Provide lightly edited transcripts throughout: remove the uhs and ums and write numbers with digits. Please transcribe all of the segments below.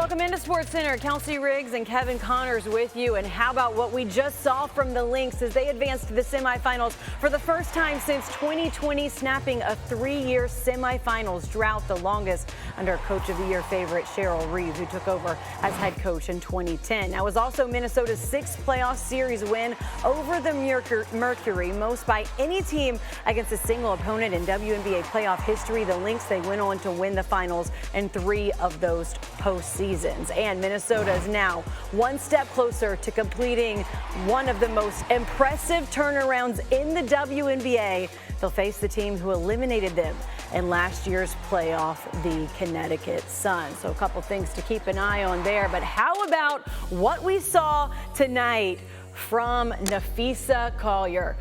Welcome into SportsCenter. Kelsey Riggs and Kevin Connors with you. And how about what we just saw from the Lynx as they advanced to the semifinals for the first time since 2020, snapping a 3-year semifinals drought, the longest under Coach of the Year favorite Cheryl Reeves, who took over as head coach in 2010. That was also Minnesota's 6th playoff series win over the Mercury, most by any team against a single opponent in WNBA playoff history. The Lynx, they went on to win the finals in 3 of those postseasons. And Minnesota is now one step closer to completing one of the most impressive turnarounds in the WNBA. They'll face the team who eliminated them in last year's playoff, the Connecticut Sun. So a couple things to keep an eye on there. But how about what we saw tonight from Napheesa Collier?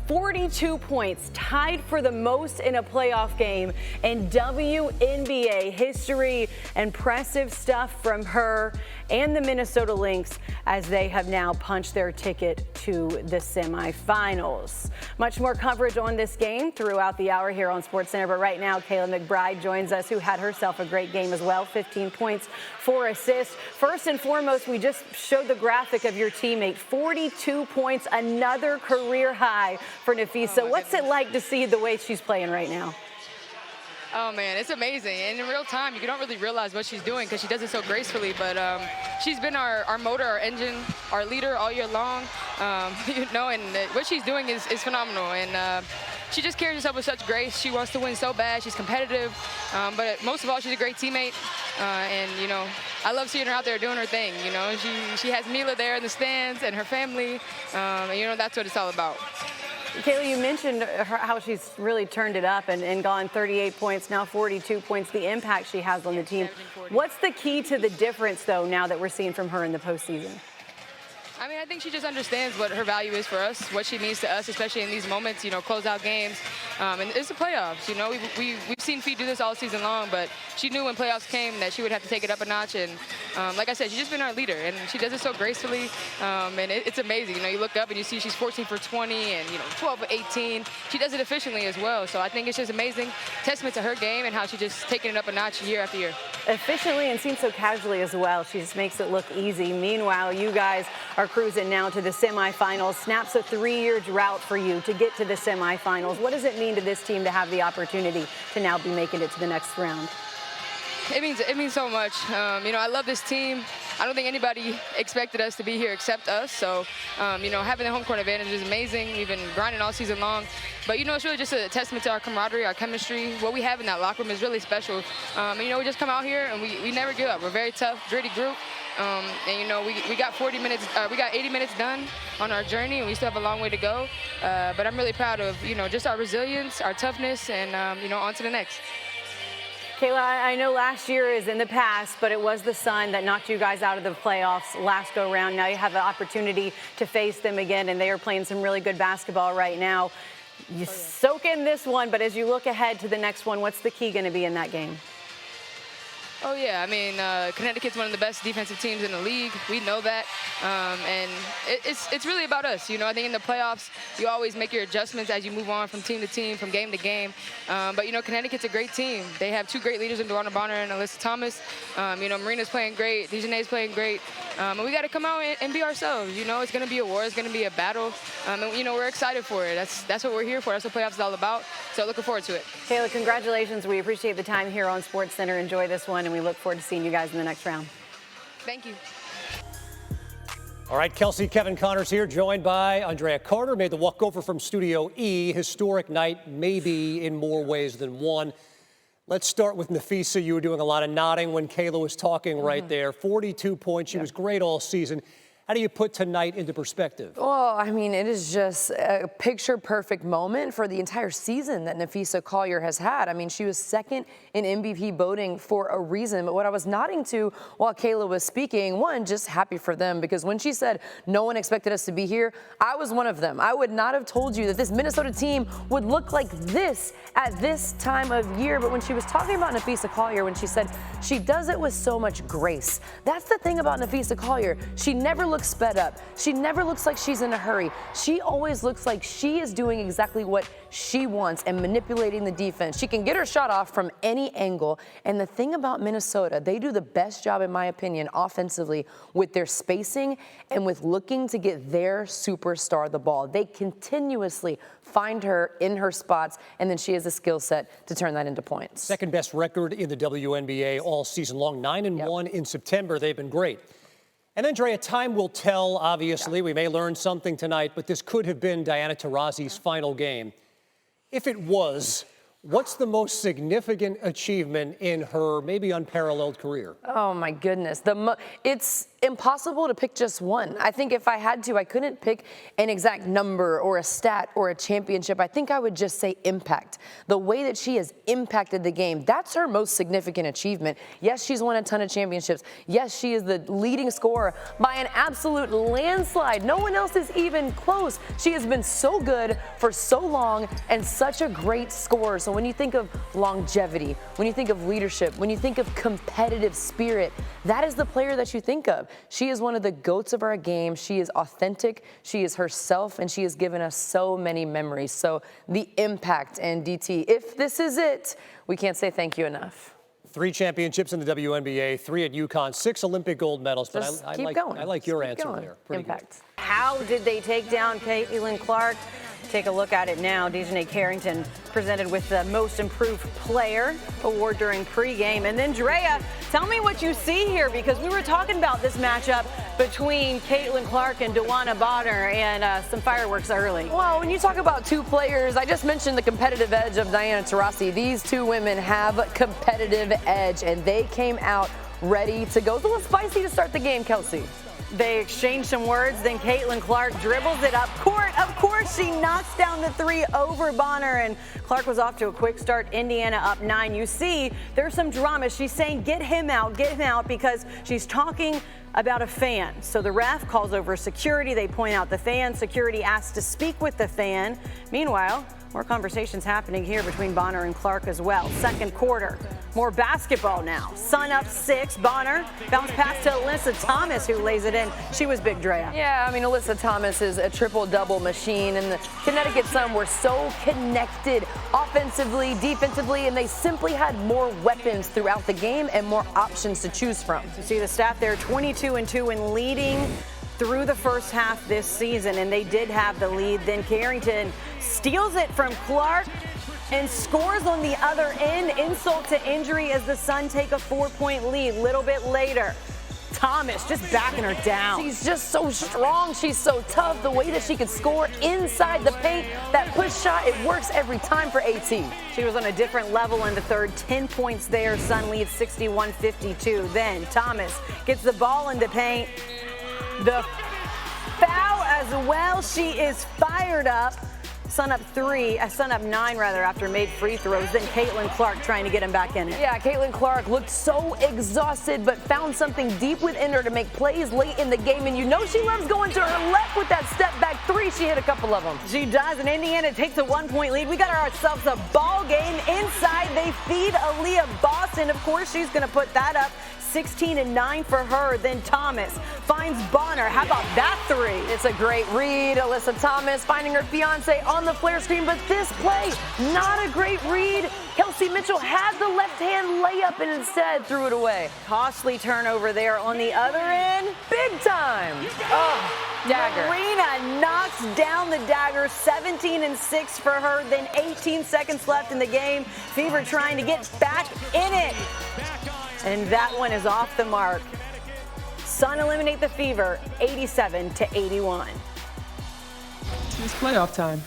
42 points, tied for the most in a playoff game in WNBA history. Impressive stuff from her and the Minnesota Lynx as they have now punched their ticket to the semifinals. Much more coverage on this game throughout the hour here on SportsCenter, but right now Kayla McBride joins us, who had herself a great game as well. 15 points, 4 assists. First and foremost, we just showed the graphic of your teammate. 42 points, another career high for Napheesa. Oh, what's it like to see the way she's playing right now? Oh, man, it's amazing. And in real time, you don't really realize what she's doing because she does it so gracefully. But she's been our motor, our engine, our leader all year long. And what she's doing is phenomenal. And she just carries herself with such grace. She wants to win so bad. She's competitive. But most of all, she's a great teammate. I love seeing her out there doing her thing. She has Mila there in the stands and her family. That's what it's all about. Kayla, you mentioned how she's really turned it up and gone 38 points, now 42 points, the impact she has on the team. What's the key to the difference, though, now that we're seeing from her in the postseason? I mean, I think she just understands what her value is for us, what she means to us, especially in these moments, close out games. And it's the playoffs, We've seen Fee do this all season long, but she knew when playoffs came that she would have to take it up a notch. And like I said, she's just been our leader, and she does it so gracefully. And it's amazing. You look up and you see she's 14 for 20 and, 12 for 18. She does it efficiently as well. So I think it's just amazing. Testament to her game and how she's just taking it up a notch year after year. Efficiently and seems so casually as well. She just makes it look easy. Meanwhile, you guys are cruising now to the semifinals. Snaps a 3-year drought for you to get to the semifinals. What does it mean to this team to have the opportunity to now be making it to the next round? It means so much. I love this team. I don't think anybody expected us to be here except us. So, having the home court advantage is amazing. We've been grinding all season long. But, it's really just a testament to our camaraderie, our chemistry. What we have in that locker room is really special. We just come out here and we never give up. We're a very tough, gritty group. We got 40 minutes, we got 80 minutes done on our journey, and we still have a long way to go. But I'm really proud of, just our resilience, our toughness, and, on to the next. Kayla, I know last year is in the past, but it was the Sun that knocked you guys out of the playoffs last go round. Now you have the opportunity to face them again, and they are playing some really good basketball right now. You soak in this one, but as you look ahead to the next one, what's the key going to be in that game? Oh, yeah. I mean, Connecticut's one of the best defensive teams in the league. We know that. And it's really about us. I think in the playoffs, you always make your adjustments as you move on from team to team, from game to game. But, Connecticut's a great team. They have 2 great leaders in Diana Taurasi and Alyssa Thomas. Marina's playing great. Dejanay's playing great. And we got to come out and be ourselves. It's going to be a war. It's going to be a battle. And, we're excited for it. That's what we're here for. That's what playoffs is all about. So looking forward to it. Kayla, congratulations. We appreciate the time here on SportsCenter. Enjoy this one, and we look forward to seeing you guys in the next round. Thank you. All right, Kelsey, Kevin Connors here, joined by Andraya Carter. Made the walkover from Studio E. Historic night, maybe in more ways than one. Let's start with Napheesa. You were doing a lot of nodding when Kayla was talking right there. 42 points. She was great all season. How do you put tonight into perspective? Well, I mean, it is just a picture-perfect moment for the entire season that Napheesa Collier has had. I mean, she was second in MVP voting for a reason. But what I was nodding to while Kayla was speaking, one, just happy for them, because when she said no one expected us to be here, I was one of them. I would not have told you that this Minnesota team would look like this at this time of year. But when she was talking about Napheesa Collier, when she said she does it with so much grace, that's the thing about Napheesa Collier. She never looks looks sped up. She never looks like she's in a hurry. She always looks like she is doing exactly what she wants and manipulating the defense. She can get her shot off from any angle. And the thing about Minnesota, they do the best job, in my opinion, offensively with their spacing and with looking to get their superstar the ball. They continuously find her in her spots, and then she has a skill set to turn that into points. Second best record in the WNBA all season long, 9-1 in September. They've been great. And Andraya, time will tell, obviously. We may learn something tonight, but this could have been Diana Taurasi's final game. If it was, what's the most significant achievement in her maybe unparalleled career? Oh, my goodness. It's impossible to pick just one. I think if I had to, I couldn't pick an exact number or a stat or a championship. I think I would just say impact. The way that she has impacted the game, that's her most significant achievement. Yes, she's won a ton of championships. Yes, she is the leading scorer by an absolute landslide. No one else is even close. She has been so good for so long and such a great scorer. So when you think of longevity, when you think of leadership, when you think of competitive spirit, that is the player that you think of. She is one of the GOATs of our game. She is authentic. She is herself, and she has given us so many memories. So the impact, and DT, if this is it, we can't say thank you enough. 3 championships in the WNBA, 3 at UConn, 6 Olympic gold medals. But I like your answer there. Pretty impact. Good. How did they take down Caitlin Clark? Take a look at it now. Dejanay Carrington presented with the Most Improved Player award during pregame. And then, Drea, tell me what you see here, because we were talking about this matchup between Caitlin Clark and DeWanna Bonner, and some fireworks early. Well, when you talk about two players, I just mentioned the competitive edge of Diana Taurasi. These two women have competitive edge, and they came out ready to go. It's a little spicy to start the game, Kelsey. They exchange some words, then Caitlin Clark dribbles it up court. Of course, she knocks down the 3 over Bonner, and Clark was off to a quick start. Indiana up 9. You see, there's some drama. She's saying, get him out, because she's talking about a fan. So the ref calls over security. They point out the fan. Security asks to speak with the fan. Meanwhile, more conversations happening here between Bonner and Clark as well. Second quarter, more basketball now. Sun up 6. Bonner bounce pass to Alyssa Thomas, who lays it in. She was big, Drea. Yeah, I mean, Alyssa Thomas is a triple-double machine, and the Connecticut Sun were so connected offensively, defensively, and they simply had more weapons throughout the game and more options to choose from. You see the stat there, 22-2 and leading through the first half this season, and they did have the lead. Then Carrington steals it from Clark and scores on the other end. Insult to injury as the Sun take a 4-point lead. Little bit later, Thomas just backing her down. She's just so strong. She's so tough. The way that she can score inside the paint, that push shot, it works every time for AT. She was on a different level in the third. 10 points there. Sun leads 61-52. Then Thomas gets the ball in the paint. The foul as well. She is fired up. Sun up 9 rather, after made free throws. Then Caitlin Clark trying to get him back in it. Yeah, Caitlin Clark looked so exhausted, but found something deep within her to make plays late in the game. And you know she loves going to her left with that step back 3. She hit a couple of them. She does, and Indiana takes a 1-point lead. We got ourselves a ball game inside. They feed Aaliyah Boston. Of course, she's going to put that up. 16-9 for her. Then Thomas finds Bonner. How about that 3? It's a great read. Alyssa Thomas finding her fiance on the flare screen, but this play, not a great read. Kelsey Mitchell had the left-hand layup and instead threw it away. Costly turnover there on the other end. Big time. Oh, dagger. Marina knocks down the dagger. 17-6 for her. Then 18 seconds left in the game. Fever trying to get back in it. And that one is off the mark. Sun eliminate the Fever 87-81. It's playoff time.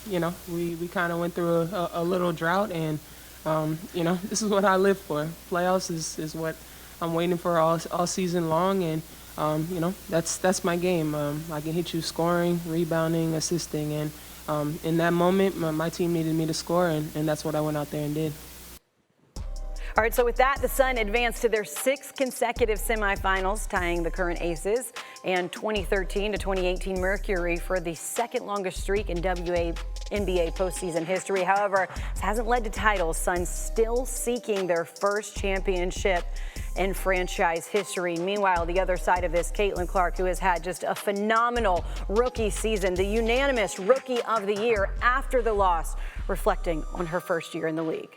You know, we kind of went through a little drought, and you know, this is what I live for. Playoffs is what I'm waiting for all season long, and you know, that's my game. I can hit you scoring, rebounding, assisting, and in that moment, my team needed me to score, and that's what I went out there and did. All right, so with that, the Sun advanced to their 6th consecutive semifinals, tying the current aces, and 2013 to 2018 Mercury for the 2nd longest streak in WNBA postseason history. However, this hasn't led to titles. Sun still seeking their first championship. in franchise history. Meanwhile, the other side of this, Caitlin Clark, who has had just a phenomenal rookie season, the unanimous Rookie of the Year after the loss, reflecting on her first year in the league.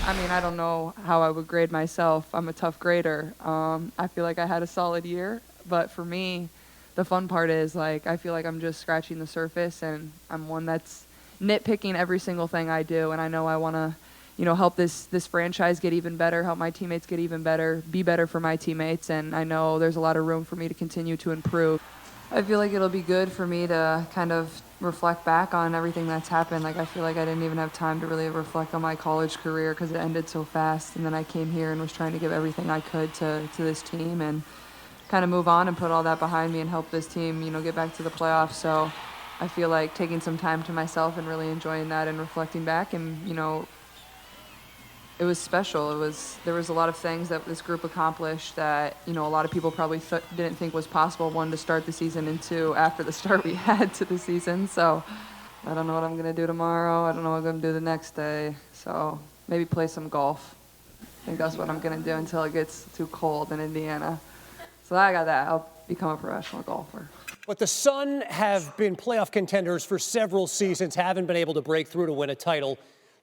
I mean, I don't know how I would grade myself. I'm a tough grader. I feel like I had a solid year, but for me, the fun part is, like, I feel like I'm just scratching the surface, and I'm one that's nitpicking every single thing I do, and I know I want to, you know, help this franchise get even better, help my teammates get even better, be better for my teammates, and I know there's a lot of room for me to continue to improve. I feel like it'll be good for me to kind of reflect back on everything that's happened. Like, I feel like I didn't even have time to really reflect on my college career because it ended so fast, and then I came here and was trying to give everything I could to this team and kind of move on and put all that behind me and help this team, you know, get back to the playoffs. So I feel like taking some time to myself and really enjoying that and reflecting back, and, you know, it was special. There was a lot of things that this group accomplished that, you know, a lot of people probably didn't think was possible, one, to start the season, and two, after the start we had to the season. So I don't know what I'm going to do tomorrow. I don't know what I'm going to do the next day. So maybe play some golf. I think that's what I'm going to do until it gets too cold in Indiana. So I got that. I'll become a professional golfer. But the Sun have been playoff contenders for several seasons, haven't been able to break through to win a title.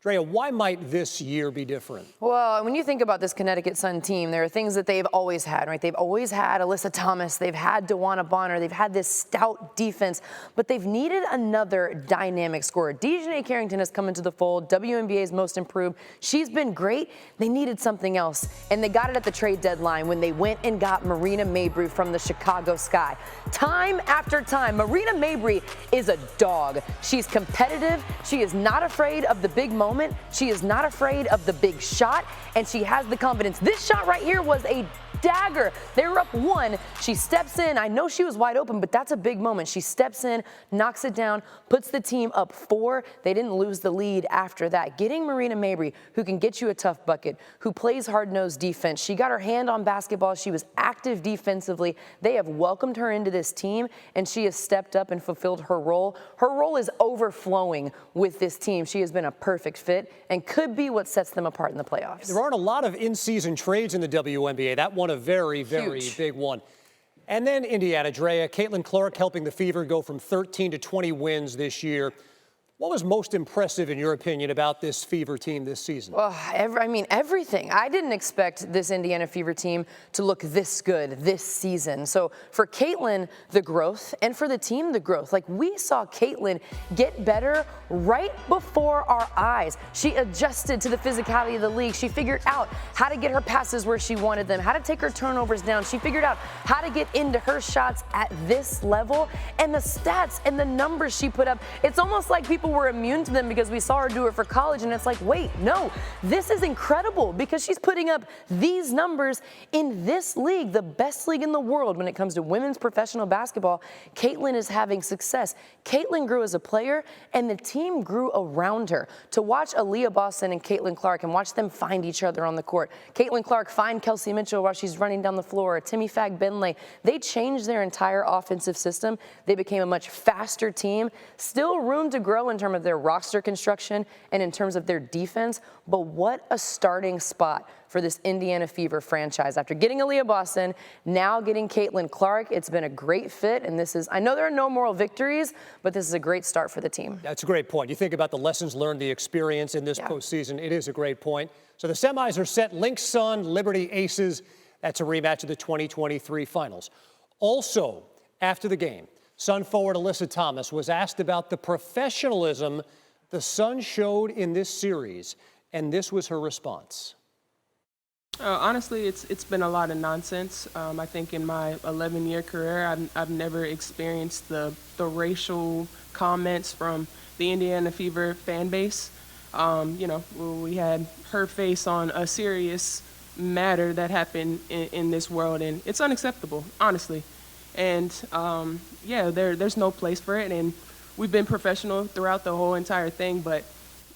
Andraya, why might this year be different? Well, when you think about this Connecticut Sun team, there are things that they've always had, right? They've always had Alyssa Thomas, they've had Diana Bonner, they've had this stout defense, but they've needed another dynamic scorer. Dejanay Carrington has come into the fold, WNBA's most improved. She's been great. They needed something else, and they got it at the trade deadline when they went and got Marina Mabrey from the Chicago Sky. Time after time, Marina Mabrey is a dog. She's competitive. She is not afraid of the big moment. She is not afraid of the big shot, and she has the confidence. This shot right here was a dagger. They were up 1. She steps in. I know she was wide open, but that's a big moment. She steps in, knocks it down, puts the team up 4. They didn't lose the lead after that. Getting Marina Mabrey, who can get you a tough bucket, who plays hard-nosed defense. She got her hand on basketball. She was active defensively. They have welcomed her into this team, and she has stepped up and fulfilled her role. Her role is overflowing with this team. She has been a perfect fit and could be what sets them apart in the playoffs. There aren't a lot of in-season trades in the WNBA. That one a very, very Huge. big one. And then Indiana, Andraya, Caitlin Clark helping the Fever go from 13 to 20 wins this year. What was most impressive, in your opinion, about this Fever team this season? Well, everything. I didn't expect this Indiana Fever team to look this good this season. So for Caitlin, the growth, and for the team, the growth. Like, we saw Caitlin get better right before our eyes. She adjusted to the physicality of the league. She figured out how to get her passes where she wanted them, how to take her turnovers down. She figured out how to get into her shots at this level. And the stats and the numbers she put up, it's almost like people were immune to them because we saw her do it for college, and it's like, wait, no, this is incredible because she's putting up these numbers in this league, the best league in the world when it comes to women's professional basketball. Caitlin is having success. Caitlin grew as a player, and the team grew around her. To watch Aaliyah Boston and Caitlin Clark and watch them find each other on the court. Caitlin Clark find Kelsey Mitchell while she's running down the floor, Timmy Fag-Benley. They changed their entire offensive system. They became a much faster team. Still room to grow in terms of their roster construction and in terms of their defense, but what a starting spot for this Indiana Fever franchise. After getting Aaliyah Boston, now getting Caitlin Clark, it's been a great fit, and this is, I know there are no moral victories, but this is a great start for the team. That's a great point. You think about the lessons learned, the experience in this postseason, it is a great point. So the semis are set, Lynx Sun, Liberty Aces. That's a rematch of the 2023 finals. Also, after the game, Sun forward Alyssa Thomas was asked about the professionalism the Sun showed in this series, and this was her response. Honestly, it's been a lot of nonsense. I think in my 11-year career, I've never experienced the racial comments from the Indiana Fever fan base. You know, we had her face on a serious matter that happened in this world, and it's unacceptable, honestly. And yeah, there's no place for it, and we've been professional throughout the whole entire thing, but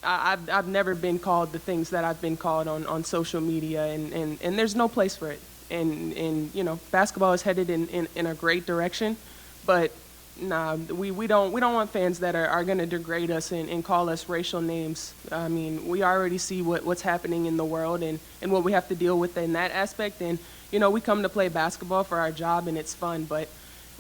I've never been called the things that I've been called on social media, and there's no place for it. And you know, basketball is headed in a great direction, but Nah, we don't want fans that are going to degrade us and call us racial names. I mean, we already see what's happening in the world and what we have to deal with in that aspect. And, you know, we come to play basketball for our job and it's fun, but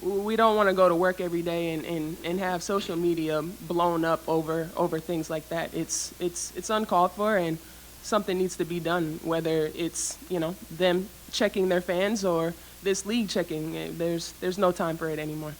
we don't want to go to work every day and have social media blown up over things like that. It's uncalled for, and something needs to be done, whether it's, you know, them checking their fans or this league checking. There's no time for it anymore.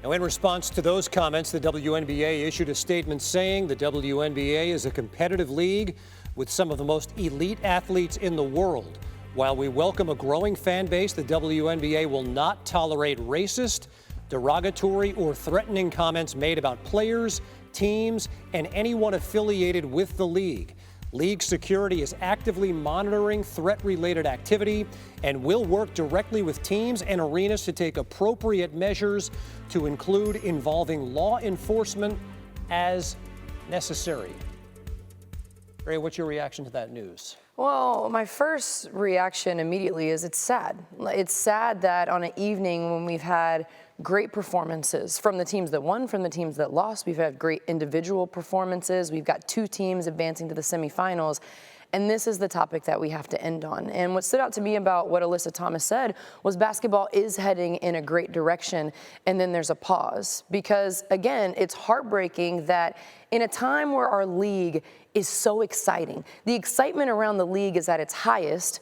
Now, in response to those comments, the WNBA issued a statement saying the WNBA is a competitive league with some of the most elite athletes in the world. While we welcome a growing fan base, the WNBA will not tolerate racist, derogatory, or threatening comments made about players, teams, and anyone affiliated with the league. League security is actively monitoring threat-related activity and will work directly with teams and arenas to take appropriate measures to include involving law enforcement as necessary. Ray, what's your reaction to that news? Well, my first reaction immediately is it's sad. It's sad that on an evening when we've had great performances from the teams that won, from the teams that lost, we've had great individual performances. We've got two teams advancing to the semifinals. And this is the topic that we have to end on. And what stood out to me about what Alyssa Thomas said was basketball is heading in a great direction, and then there's a pause. Because, again, it's heartbreaking that in a time where our league is so exciting, the excitement around the league is at its highest,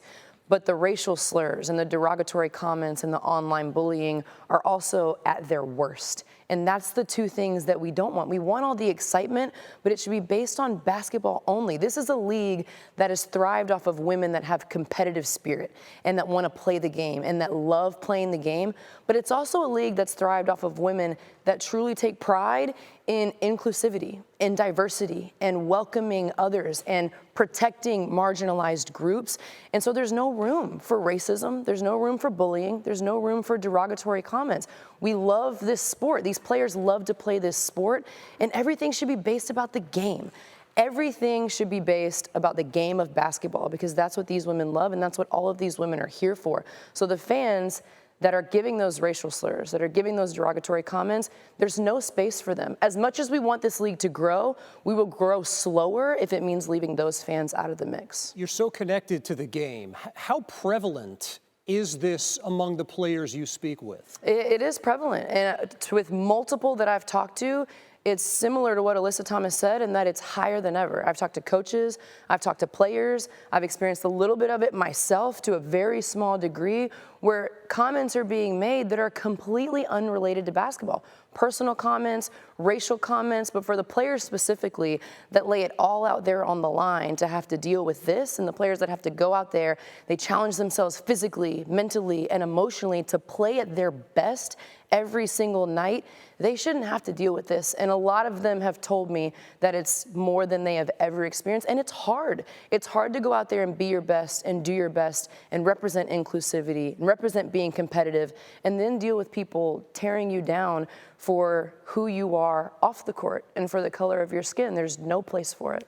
but the racial slurs and the derogatory comments and the online bullying are also at their worst. And that's the two things that we don't want. We want all the excitement, but it should be based on basketball only. This is a league that has thrived off of women that have competitive spirit and that want to play the game and that love playing the game. But it's also a league that's thrived off of women that truly take pride in inclusivity and diversity and welcoming others and protecting marginalized groups. And so there's no room for racism. There's no room for bullying. There's no room for derogatory comments. We love this sport. These players love to play this sport, and everything should be based about the game. Everything should be based about the game of basketball, because that's what these women love and that's what all of these women are here for. So the fans that are giving those racial slurs, that are giving those derogatory comments, there's no space for them. As much as we want this league to grow, we will grow slower if it means leaving those fans out of the mix. You're so connected to the game. How prevalent is this among the players you speak with? It is prevalent, and with multiple that I've talked to, it's similar to what Alyssa Thomas said in that it's higher than ever. I've talked to coaches, I've talked to players, I've experienced a little bit of it myself to a very small degree, where comments are being made that are completely unrelated to basketball. Personal comments, racial comments, but for the players specifically that lay it all out there on the line to have to deal with this, and the players that have to go out there, they challenge themselves physically, mentally, and emotionally to play at their best every single night, they shouldn't have to deal with this. And a lot of them have told me that it's more than they have ever experienced, and it's hard. It's hard to go out there and be your best and do your best and represent inclusivity and represent being competitive, and then deal with people tearing you down for who you are off the court and for the color of your skin. There's no place for it.